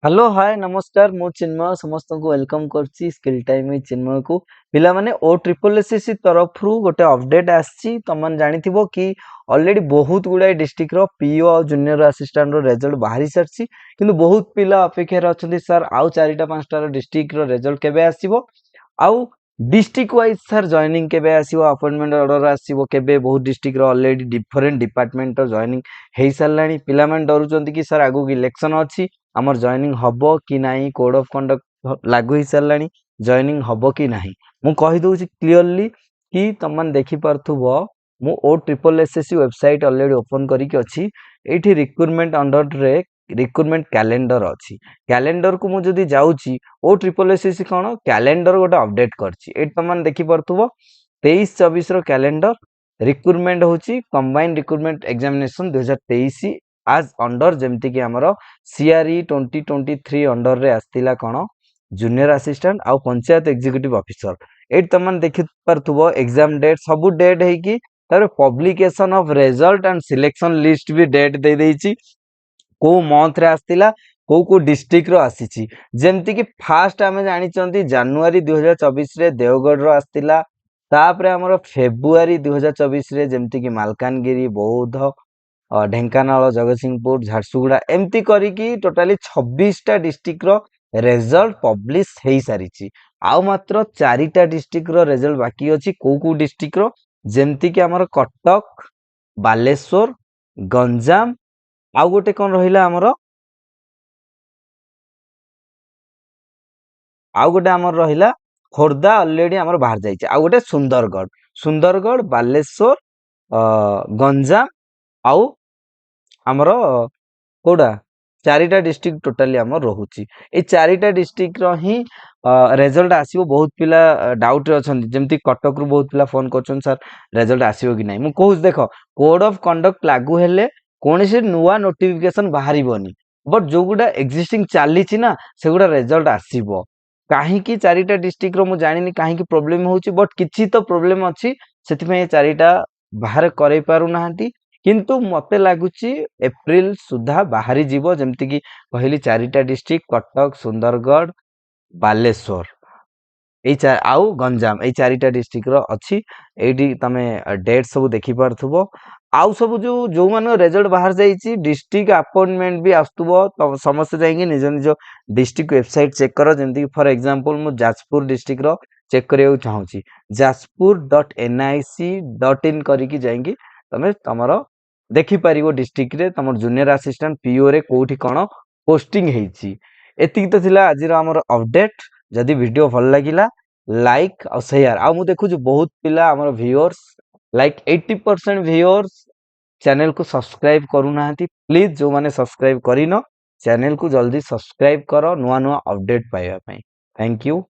Hello hi नमस्कार मु चिन्मय समस्त को वेलकम करछि स्किल टाइम विथ चिन्मय को पिला माने ओ ट्रिपल एसएससी तरफ रु गोटे अपडेट आछि तमन जानिथिबो कि ऑलरेडी बहुत गुडा डिस्ट्रिक्ट रो पीओ और जूनियर असिस्टेंट रो रिजल्ट बाहरी सरछि किंतु बहुत पिला अपेक्षा रे अछंती सर आउ चारिटा पांचटा रो डिस्ट्रिक्ट रो रिजल्ट केबे आसीबो आउ डिस्ट्रिक्ट वाइज सर जॉइनिंग केबे आसीबो अपॉइंटमेंट ऑर्डर आसीबो केबे बहुत डिस्ट्रिक्ट रो ऑलरेडी डिफरेंट डिपार्टमेंट रो जॉइनिंग हेई सरलानी पिला मन डरुचंती कि सर आगु इलेक्शन अछि आमर जॉइनिंग हबो कि नाही कोड ऑफ कंडक्ट लागू ही सरलानी जॉइनिंग हबो कि नाही मु कहि दउछि क्लियरली कि तमन देखि परथुबो मु ओ triple SSC website already open करी के अछि एठी रिक्रूटमेंट अंडर रे रिक्रूटमेंट कैलेंडर अछि कैलेंडर को मु जदी जाउछि ओ ट्रिपल एसएससी कोन कैलेंडर गोटे अपडेट करछि एठी तमन देखि परथुबो 23-24 रो कैलेंडर रिक्रूटमेंट होछि कंबाइंड रिक्रूटमेंट एग्जामिनेशन 2023 आज अंडर जेमति कि हमरो सीआरई 2023 अंडर रे आस्तिला कोन जूनियर असिस्टेंट आउ पंचायत एग्जीक्यूटिव ऑफिसर एट तमन देखि परथुबो एग्जाम डेट सब डेट है कि तारे publication of result and selection list भी डेट दे देछि को मंथ रे आस्तिला को डिस्ट्रिक्ट रो आसीछि जेमति कि फास्ट आमे जानि चंती जनवरी 2024 रे देवगढ़ रो आस्तिला तापरे हमरो फेब्रुआरी 2024 रे जेमति कि मालकानगिरी बौद्ध ढेंकानाल जगतसिंहपुर झारसुगुड़ा एमती करिकी टोटाली 26 टा डिस्ट्रिक्ट रो रिजल्ट पब्लिश हेई सारिछि आउ मात्र 4 टा डिस्ट्रिक्ट रो रिजल्ट बाकी अछि को डिस्ट्रिक्ट रो जेमति कि हमर कटक बालेश्वर गंजाम आउ गोटे कोन रहिला हमर आउ गोटे हमर रहिला खोर्धा ऑलरेडी हमर बाहर जाइछि आउ गोटे सुंदरगढ़ बालेश्वर गंजाम आउ हमर कोडा चारिटा डिस्ट्रिक्ट टोटली हमर रहुछि ए चारिटा डिस्ट्रिक्ट रो ही रिजल्ट आसीबो बहुत पिला डाउट रे अछंती जेमति कटक रु बहुत पिला फोन करछन सर रिजल्ट आसीबो कि नै मु कहूस देखो कोड ऑफ कंडक्ट लागू हेले कोनसे नुवा नोटिफिकेशन बाहरिबोनी बट जो गुडा एक्जिस्टिंग चालीछि ना सेगुडा रिजल्ट आसीबो काहे कि चारिटा डिस्ट्रिक्ट रो मु जानिनी काहे कि प्रॉब्लम होउछि बट किछि तो प्रॉब्लम अछि सेति में चारिटा बाहर करै पारु नाहंती किंतु मते लागुची एप्रिल सुधा बाहरी जीवो जेमति कि कहली चारिटा डिस्ट्रिक्ट कटक सुंदरगढ़ बालेश्वर आउ गंजाम ए चारिटा डिस्ट्रिक्ट रो अछि एडी तमे डेट सब देखि परथुबो आउ सब जो मान रिजल्ट बाहर जाईची डिस्ट्रिक्ट अपॉइंटमेंट भी आस्तुबो तो समस्त जाईंगे निज निज डिस्ट्रिक्ट वेबसाइट चेक करो जेमति फॉर एग्जांपल मु जाजपुर डिस्ट्रिक्ट रो चेक करियो चाहूची jajpur.nic.in करी की जाईंगी तमे तमरो देखि पारिबो डिस्ट्रिक्ट रे तमर जूनियर असिस्टेंट पीओ रे कोठी कोन पोस्टिंग हेची एतिक तो थिला आज रो हमर अपडेट जदी वीडियो भल लागिला लाइक और शेयर आ मु देखु बहुत पिला हमर व्यूअर्स लाइक 80% व्यूअर्स चैनल को सब्सक्राइब करू नाहंती प्लीज जो माने सब्सक्राइब करिनो चैनल को जल्दी सब्सक्राइब करो नुआ नुआ अपडेट पाइबा पई थैंक यू।